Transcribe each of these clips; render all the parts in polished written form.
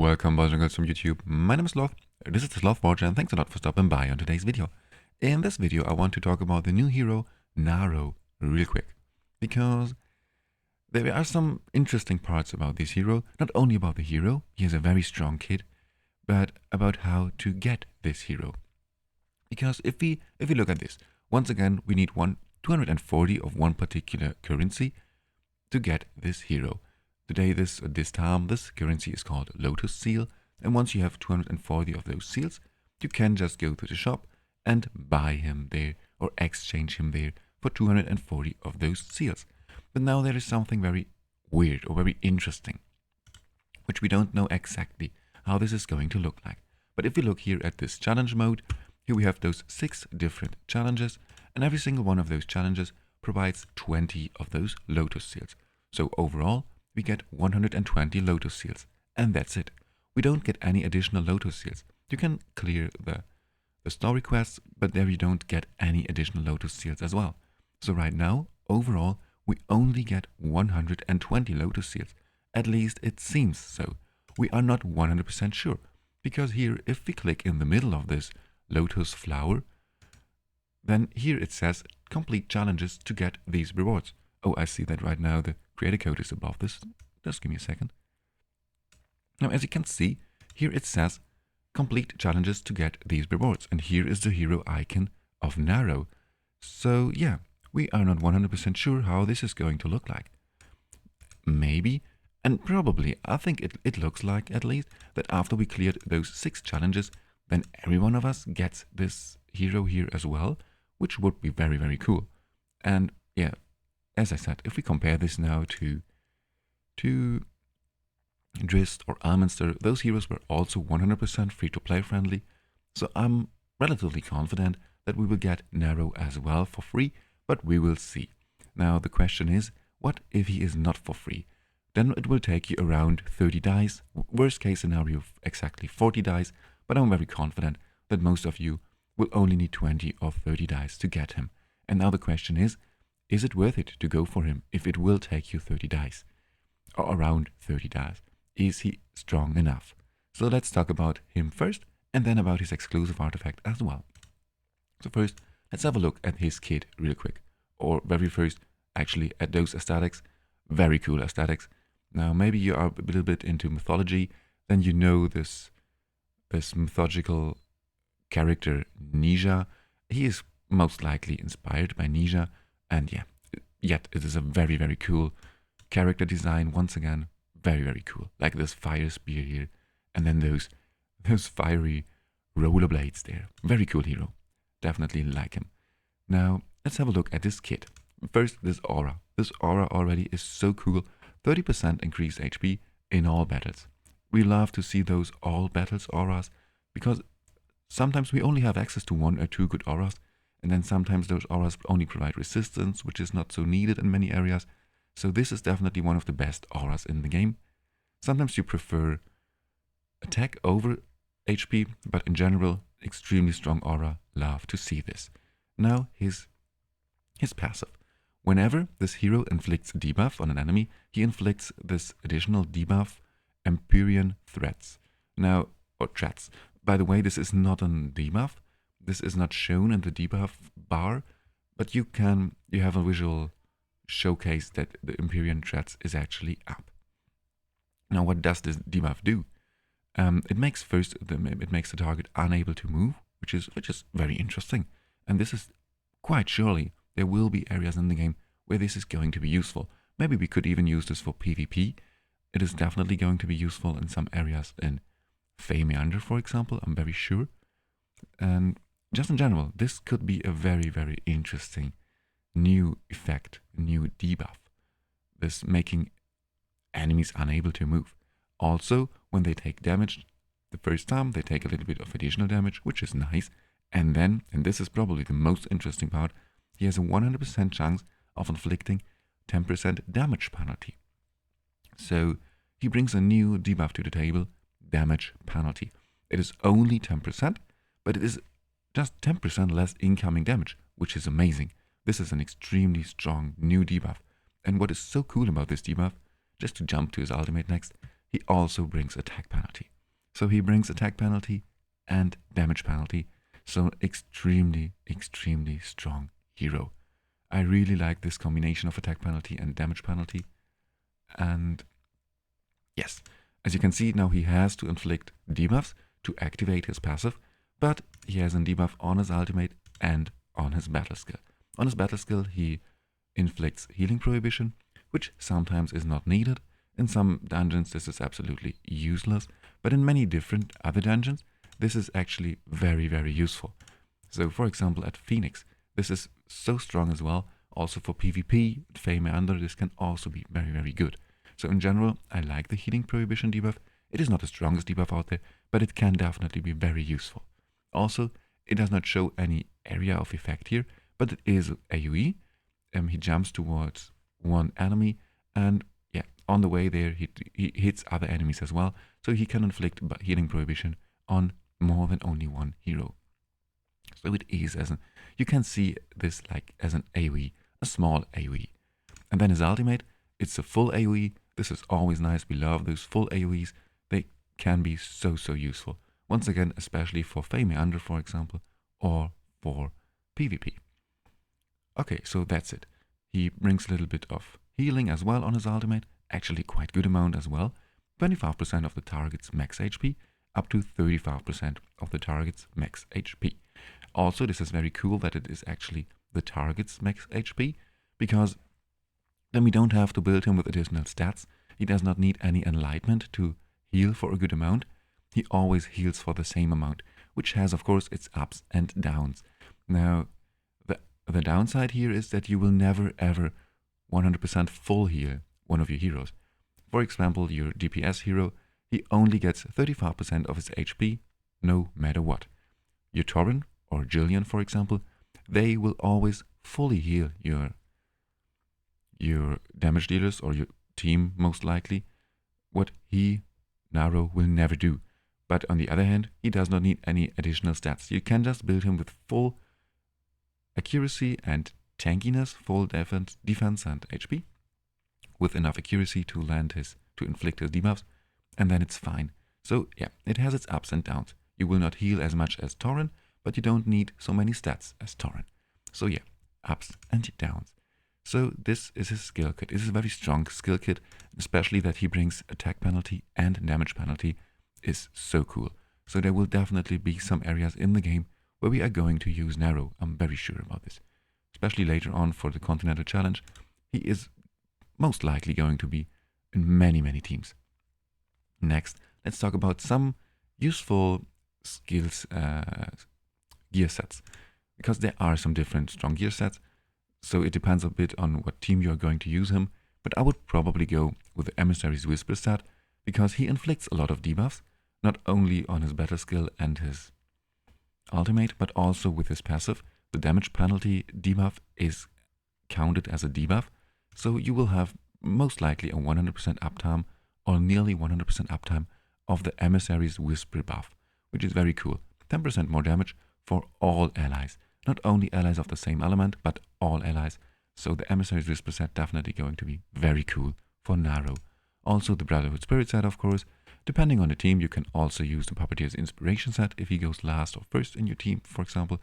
Welcome boys and girls from YouTube. My name is Sloth, this is the Sloth Watcher, and thanks a lot for stopping by on today's video. In this video I want to talk about the new hero Naro real quick, because there are some interesting parts about this hero. Not only about the hero, he is a very strong kid, but about how to get this hero. Because if we look at this, once again we need 240 of one particular currency to get this hero. Today, this currency is called Lotus Seal, and once you have 240 of those seals, you can just go to the shop and buy him there or exchange him there for 240 of those seals. But now there is something very weird or very interesting, which we don't know exactly how this is going to look like. But if we look here at this challenge mode, here we have those 6 different challenges, and every single one of those challenges provides 20 of those Lotus Seals. So overall, we get 120 Lotus Seals, and that's it. We don't get any additional Lotus Seals. You can clear the story quests, but there you don't get any additional Lotus Seals as well. So right now, overall, we only get 120 Lotus Seals. At least it seems so. We are not 100% sure, because here, if we click in the middle of this Lotus flower, then here it says complete challenges to get these rewards. Oh, I see that right now the creator code is above this. Just give me a second. Now, as you can see, here it says complete challenges to get these rewards. And here is the hero icon of Naro. So yeah, we are not 100% sure how this is going to look like. Maybe, and probably, I think it looks like at least, that after we cleared those 6 challenges, then every one of us gets this hero here as well, which would be very, very cool. And yeah, as I said, if we compare this now to Drist or Alminster, those heroes were also 100% free-to-play friendly, so I'm relatively confident that we will get Naro as well for free, but we will see. Now the question is, what if he is not for free? Then it will take you around 30 dice, worst case scenario exactly 40 dice, but I'm very confident that most of you will only need 20 or 30 dice to get him. And now the question is it worth it to go for him if it will take you 30 dice? Or around 30 dice? Is he strong enough? So let's talk about him first, and then about his exclusive artifact as well. So first, let's have a look at his kit real quick. Or very first, actually, at those aesthetics. Very cool aesthetics. Now, maybe you are a little bit into mythology, then you know this mythological character, Nisha. He is most likely inspired by Nisha. And yeah, yet it is a very, very cool character design. Once again, very, very cool. Like this fire spear here, and then those fiery rollerblades there. Very cool hero. Definitely like him. Now, let's have a look at this kit. First, this aura. This aura already is so cool. 30% increased HP in all battles. We love to see those all battles auras, because sometimes we only have access to 1 or 2 good auras, and then sometimes those auras only provide resistance, which is not so needed in many areas. So this is definitely one of the best auras in the game. Sometimes you prefer attack over HP, but in general, extremely strong aura. Love to see this. Now, his passive. Whenever this hero inflicts a debuff on an enemy, he inflicts this additional debuff, Empyrean Threats. Now, or threats. By the way, this is not a debuff. This is not shown in the debuff bar, but you have a visual showcase that the Empyrean Threats is actually up. Now, what does this debuff do? It makes the target unable to move, which is very interesting. And this is quite surely there will be areas in the game where this is going to be useful. Maybe we could even use this for PvP. It is definitely going to be useful in some areas in Meander, for example. I'm very sure. And just in general, this could be a very, very interesting new effect, new debuff. This making enemies unable to move. Also, when they take damage, the first time they take a little bit of additional damage, which is nice. And then, and this is probably the most interesting part, he has a 100% chance of inflicting 10% damage penalty. So he brings a new debuff to the table, damage penalty. It is only 10%, but it is just 10% less incoming damage, which is amazing. This is an extremely strong new debuff. And what is so cool about this debuff, just to jump to his ultimate next, he also brings attack penalty. So he brings attack penalty and damage penalty. So extremely, extremely strong hero. I really like this combination of attack penalty and damage penalty. And yes, as you can see, now he has to inflict debuffs to activate his passive, but he has a debuff on his ultimate and on his battle skill. On his battle skill, he inflicts healing prohibition, which sometimes is not needed. In some dungeons, this is absolutely useless, but in many different other dungeons, this is actually very, very useful. So, for example, at Phoenix, this is so strong as well. Also for PvP, at Fae Meander, this can also be very, very good. So in general, I like the healing prohibition debuff. It is not the strongest debuff out there, but it can definitely be very useful. Also, it does not show any area of effect here, but it is AoE. He jumps towards one enemy, and yeah, on the way there, he hits other enemies as well, so he can inflict healing prohibition on more than only one hero. So it is you can see this like as an AoE, a small AoE. And then his ultimate, it's a full AoE. This is always nice. We love those full AoEs. They can be so, so useful. Once again, especially for Fae Meander, for example, or for PvP. Okay, so that's it. He brings a little bit of healing as well on his ultimate. Actually quite good amount as well. 25% of the target's max HP, up to 35% of the target's max HP. Also, this is very cool that it is actually the target's max HP, because then we don't have to build him with additional stats. He does not need any enlightenment to heal for a good amount. He always heals for the same amount, which has, of course, its ups and downs. Now, the downside here is that you will never ever 100% full heal one of your heroes. For example, your DPS hero, he only gets 35% of his HP, no matter what. Your Torrent or Jillian, for example, they will always fully heal your damage dealers or your team, most likely. What Naro will never do. But on the other hand, he does not need any additional stats. You can just build him with full accuracy and tankiness, full defense and HP, with enough accuracy to inflict his debuffs, and then it's fine. So yeah, it has its ups and downs. You will not heal as much as Torrent, but you don't need so many stats as Torrent. So yeah, ups and downs. So this is his skill kit. This is a very strong skill kit, especially that he brings attack penalty and damage penalty is so cool. So there will definitely be some areas in the game where we are going to use Naro. I'm very sure about this. Especially later on for the Continental Challenge, he is most likely going to be in many, many teams. Next, let's talk about some useful skills gear sets, because there are some different strong gear sets, so it depends a bit on what team you are going to use him, but I would probably go with the Emissary's Whisper set, because he inflicts a lot of debuffs, not only on his battle skill and his ultimate, but also with his passive. The damage penalty debuff is counted as a debuff, so you will have most likely a 100% uptime or nearly 100% uptime of the Emissary's Whisper buff, which is very cool. 10% more damage for all allies, not only allies of the same element, but all allies. So the Emissary's Whisper set definitely going to be very cool for Naro. Also the Brotherhood Spirit set, of course. Depending on the team, you can also use the Puppeteer's Inspiration set if he goes last or first in your team, for example.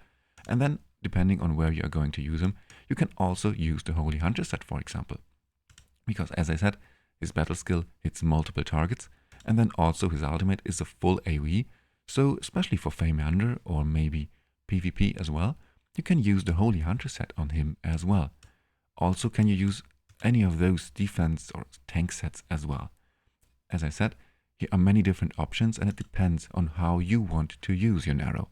And then, depending on where you are going to use him, you can also use the Holy Hunter set, for example. Because, as I said, his battle skill hits multiple targets, and then also his ultimate is a full AoE, so especially for Fae Meander or maybe PvP as well, you can use the Holy Hunter set on him as well. Also, can you use any of those defense or tank sets as well? As I said, here are many different options, and it depends on how you want to use your Naro,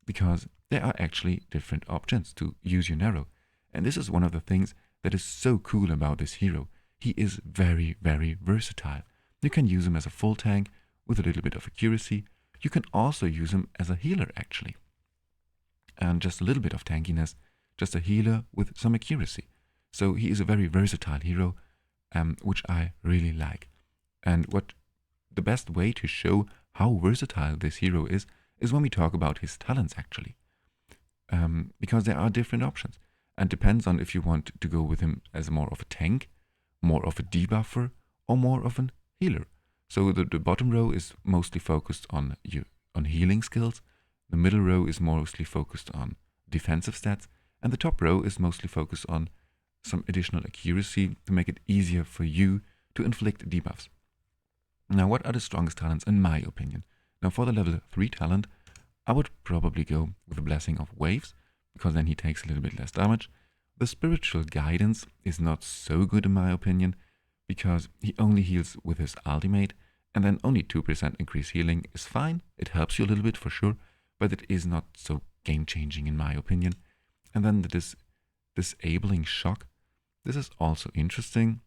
because there are actually different options to use your Naro, and this is one of the things that is so cool about this hero. He is very, very versatile. You can use him as a full tank with a little bit of accuracy. You can also use him as a healer, actually, and just a little bit of tankiness, just a healer with some accuracy. So he is a very versatile hero, which I really like. And what the best way to show how versatile this hero is when we talk about his talents, actually. Because there are different options, and depends on if you want to go with him as more of a tank, more of a debuffer, or more of a healer. So the bottom row is mostly focused on healing skills. The middle row is mostly focused on defensive stats, and the top row is mostly focused on some additional accuracy to make it easier for you to inflict debuffs. Now, what are the strongest talents in my opinion? Now, for the level 3 talent, I would probably go with the Blessing of Waves, because then he takes a little bit less damage. The Spiritual Guidance is not so good in my opinion, because he only heals with his ultimate, and then only 2% increased healing is fine. It helps you a little bit for sure, but it is not so game-changing in my opinion. And then this Disabling Shock. This is also interesting.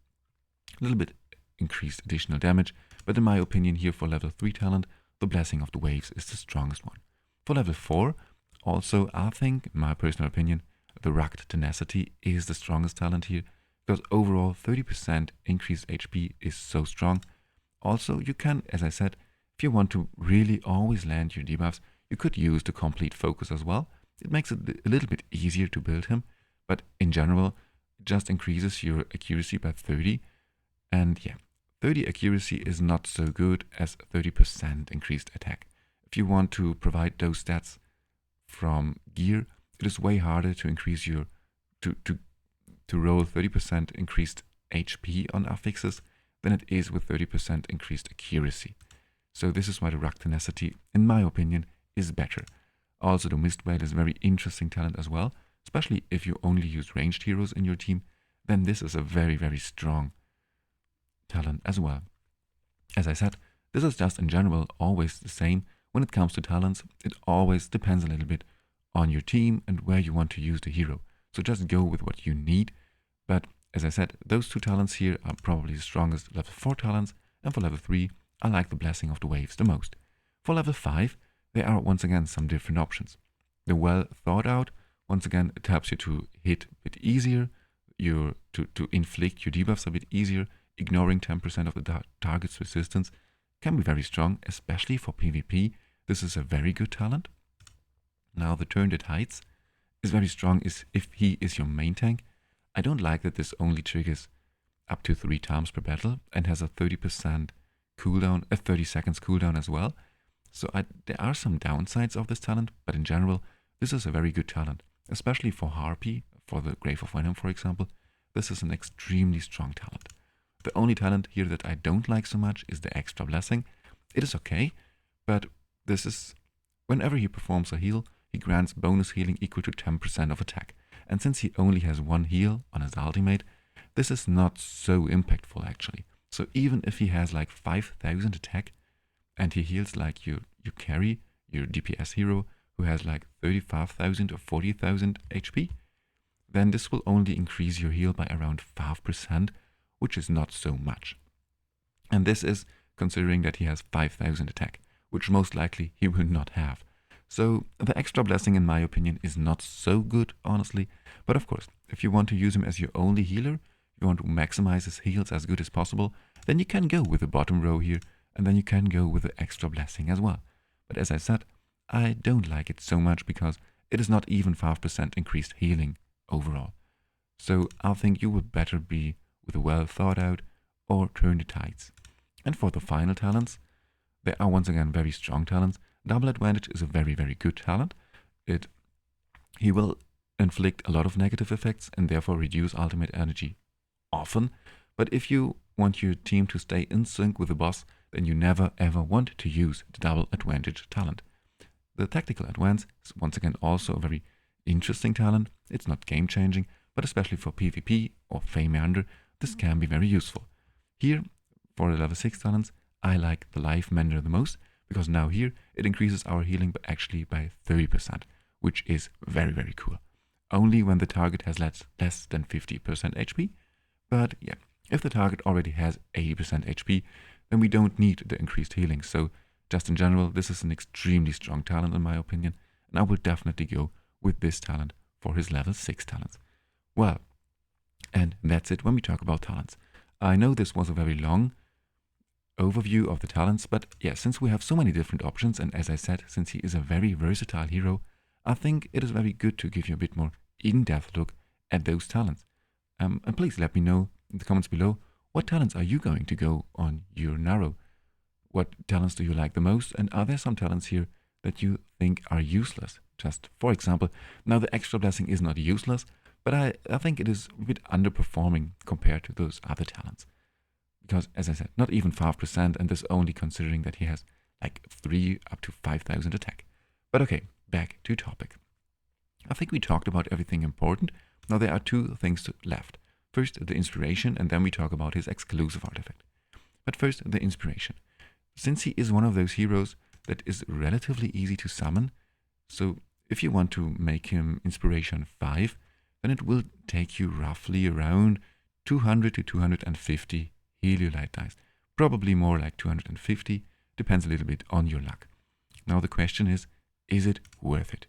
A little bit increased additional damage, but in my opinion here for level 3 talent, the Blessing of the Waves is the strongest one. For level 4, also I think, in my personal opinion, the Rugged Tenacity is the strongest talent here, because overall 30% increased HP is so strong. Also, you can, as I said, if you want to really always land your debuffs, you could use the Complete Focus as well. It makes it a little bit easier to build him, but in general, it just increases your accuracy by 30. And yeah, 30 accuracy is not so good as 30% increased attack. If you want to provide those stats from gear, it is way harder to increase your to roll 30% increased HP on affixes than it is with 30% increased accuracy. So this is why the Rugged Tenacity, in my opinion, is better. Also, the Mistveil is a very interesting talent as well, especially if you only use ranged heroes in your team, then this is a very, very strong talent as well. As I said, this is just in general always the same. When it comes to talents, it always depends a little bit on your team and where you want to use the hero. So just go with what you need. But as I said, those two talents here are probably the strongest level 4 talents, and for level 3, I like the Blessing of the Waves the most. For level 5, there are once again some different options. The Well Thought Out, once again, it helps you to hit a bit easier, to inflict your debuffs a bit easier. Ignoring 10% of the target's resistance can be very strong, especially for PvP. This is a very good talent. Now, the Turn That Heights is very strong if he is your main tank. I don't like that this only triggers up to 3 times per battle and has a 30% cooldown, a 30 seconds cooldown as well. So there are some downsides of this talent, but in general, this is a very good talent, especially for Harpy, for the Grave of Venom, for example. This is an extremely strong talent. The only talent here that I don't like so much is the Extra Blessing. It is okay, but this is, whenever he performs a heal, he grants bonus healing equal to 10% of attack. And since he only has 1 heal on his ultimate, this is not so impactful actually. So even if he has like 5,000 attack, and he heals like your carry, your DPS hero, who has like 35,000 or 40,000 HP, then this will only increase your heal by around 5%, which is not so much. And this is considering that he has 5,000 attack, which most likely he will not have. So the Extra Blessing, in my opinion, is not so good, honestly. But of course, if you want to use him as your only healer, you want to maximize his heals as good as possible, then you can go with the bottom row here, and then you can go with the Extra Blessing as well. But as I said, I don't like it so much because it is not even 5% increased healing overall. So I think you would better be with a Well Thought Out or Turn the Tides. And for the final talents, they are once again very strong talents. Double Advantage is a very, very good talent. He will inflict a lot of negative effects and therefore reduce ultimate energy often. But if you want your team to stay in sync with the boss, then you never ever want to use the Double Advantage talent. The Tactical Advance is once again also a very interesting talent. It's not game changing, but especially for PvP or Fey Meander, this can be very useful. Here, for the level 6 talents, I like the Life Mender the most, because now here it increases our healing actually by 30%, which is very, very cool. Only when the target has less than 50% HP, but yeah, if the target already has 80% HP, then we don't need the increased healing. So just in general, this is an extremely strong talent in my opinion, and I will definitely go with this talent for his level 6 talents. Well, and that's it when we talk about talents. I know this was a very long overview of the talents, but yeah, since we have so many different options, and as I said, since he is a very versatile hero, I think it is very good to give you a bit more in-depth look at those talents. And please let me know in the comments below, what talents are you going to go on your Naro? what talents do you like the most, and are there some talents here that you think are useless? Just for example, now the extra blessing is not useless, but I think it is a bit underperforming compared to those other talents. Because, as I said, not even 5%, and this only considering that he has like 3 up to 5,000 attack. But okay, back to topic. I think we talked about everything important. Now there are two things left. First, the inspiration, and then we talk about his exclusive artifact. But first, the inspiration. Since he is one of those heroes that is relatively easy to summon, so if you want to make him inspiration 5, then it will take you roughly around 200 to 250 Heliolite dice. Probably more like 250, depends a little bit on your luck. Now the question is it worth it?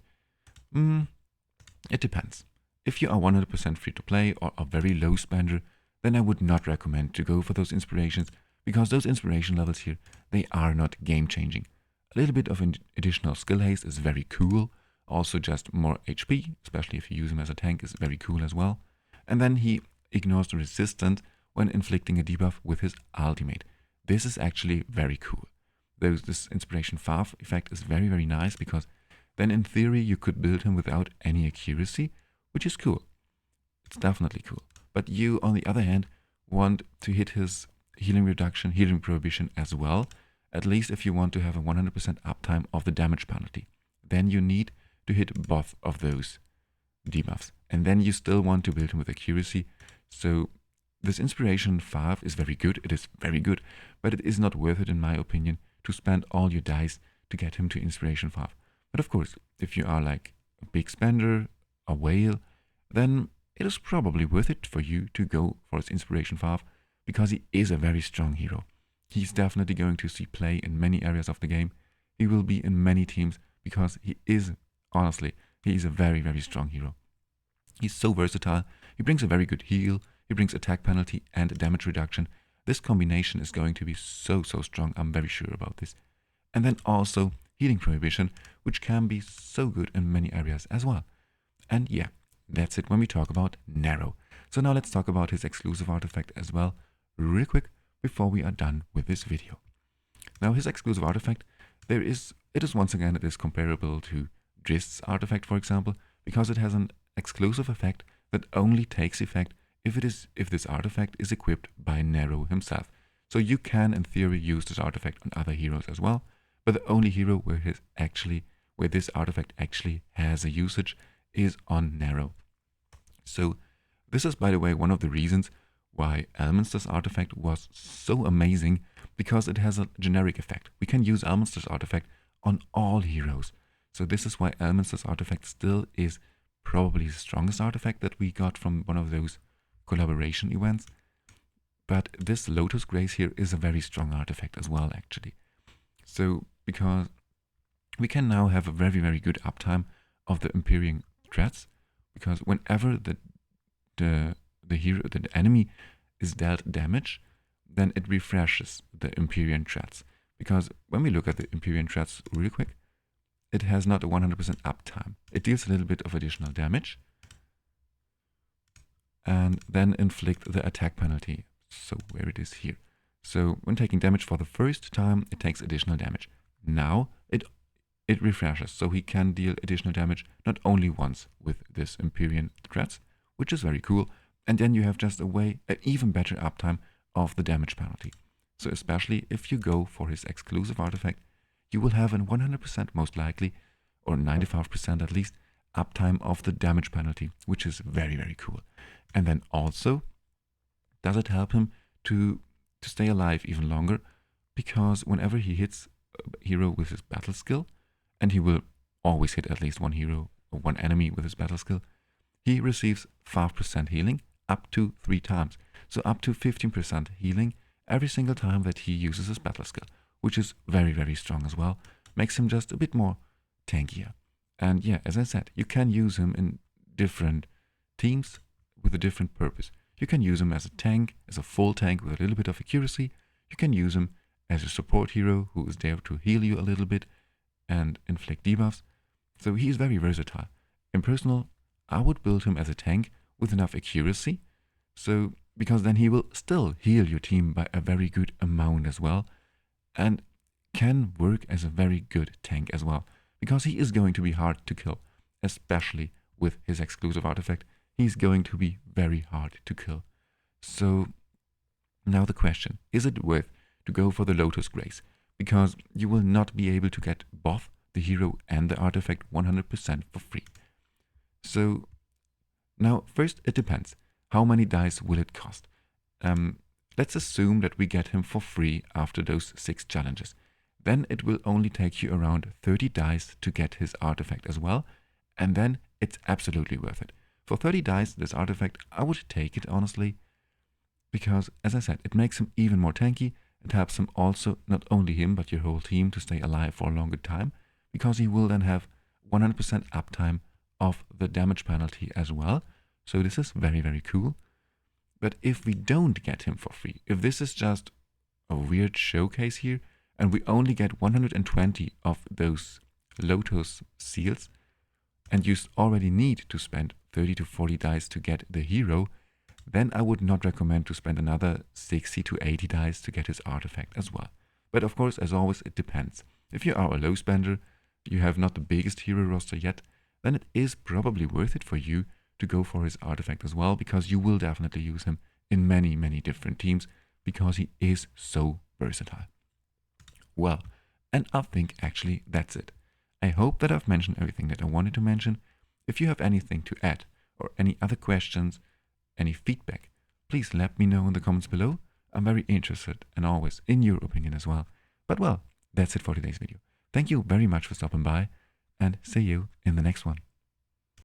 It depends. If you are 100% free to play or a very low spender, then I would not recommend to go for those inspirations, because those inspiration levels here, they are not game changing. A little bit of additional skill haste is very cool. Also just more HP, especially if you use him as a tank, is very cool as well. And then he ignores the resistance when inflicting a debuff with his ultimate. This is actually very cool. This Inspiration 5 effect is very, very nice, because then in theory you could build him without any accuracy, which is cool. It's definitely cool. But you, on the other hand, want to hit his healing reduction, healing prohibition as well, at least if you want to have a 100% uptime of the damage penalty. Then you need to hit both of those debuffs. And then you still want to build him with accuracy. So this Inspiration 5 is very good. It is very good, but it is not worth it, in my opinion, to spend all your dice to get him to Inspiration 5. But of course, if you are like a big spender, a whale, then it is probably worth it for you to go for his Inspiration 5, because he is a very strong hero. He's definitely going to see play in many areas of the game. He will be in many teams, because he is, honestly, he is a very, very strong hero. He's so versatile. He brings a very good heal. He brings attack penalty and damage reduction. This combination is going to be so, so strong. I'm very sure about this. And then also healing prohibition, which can be so good in many areas as well. And yeah, that's it when we talk about Naro. So now let's talk about his exclusive artifact as well, real quick, before we are done with this video. Now his exclusive artifact, it is once again, it is comparable to Drist's artifact, for example, because it has an exclusive effect that only takes effect if this artifact is equipped by Naro himself. So you can, in theory, use this artifact on other heroes as well, but the only hero where this artifact actually has a usage is on Naro. So this is, by the way, one of the reasons why Elminster's artifact was so amazing, because it has a generic effect. We can use Elminster's artifact on all heroes. So this is why Elminster's artifact still is probably the strongest artifact that we got from one of those collaboration events. But this Lotus Grace here is a very strong artifact as well, actually. So because we can now have a very, very good uptime of the Empyrean threats, because whenever the enemy is dealt damage, then it refreshes the Empyrean threats. Because when we look at the Empyrean threats real quick, it has not a 100% uptime. It deals a little bit of additional damage and then inflict the attack penalty. So where it is here. So when taking damage for the first time, it takes additional damage. Now it refreshes, so he can deal additional damage not only once with this Empyrean threats, which is very cool, and then you have just an even better uptime of the damage penalty. So especially if you go for his exclusive artifact, you will have a 100% most likely, or 95% at least, uptime of the damage penalty, which is very, very cool. And then also, does it help him to stay alive even longer? Because whenever he hits a hero with his battle skill, and he will always hit at least one hero or one enemy with his battle skill, he receives 5% healing up to 3 times. So up to 15% healing every single time that he uses his battle skill, which is very, very strong as well. Makes him just a bit more tankier. And yeah, as I said, you can use him in different teams with a different purpose. You can use him as a tank, as a full tank with a little bit of accuracy. You can use him as a support hero who is there to heal you a little bit and inflict debuffs. So he is very versatile. In personal, I would build him as a tank with enough accuracy, so because then he will still heal your team by a very good amount as well. And can work as a very good tank as well, because he is going to be hard to kill, especially with his exclusive artifact. He's going to be very hard to kill. So now the question, is it worth to go for the Lotus Grace? Because you will not be able to get both the hero and the artifact 100% for free. So now first it depends. How many dice will it cost? Let's assume that we get him for free after those 6 challenges. Then it will only take you around 30 dice to get his artifact as well, and then it's absolutely worth it. For 30 dice, this artifact, I would take it honestly, because as I said, it makes him even more tanky. It helps him also, not only him, but your whole team to stay alive for a longer time, because he will then have 100% uptime of the damage penalty as well. So this is very, very cool. But if we don't get him for free, if this is just a weird showcase here, and we only get 120 of those Lotus seals, and you already need to spend 30 to 40 dice to get the hero, then I would not recommend to spend another 60 to 80 dice to get his artifact as well. But of course, as always, it depends. If you are a low spender, you have not the biggest hero roster yet, then it is probably worth it for you to go for his artifact as well, because you will definitely use him in many, many different teams, because he is so versatile. Well, and I think actually that's it. I hope that I've mentioned everything that I wanted to mention. If you have anything to add or any other questions, any feedback, please let me know in the comments below. I'm very interested and always in your opinion as well. But well, that's it for today's video. Thank you very much for stopping by, and see you in the next one.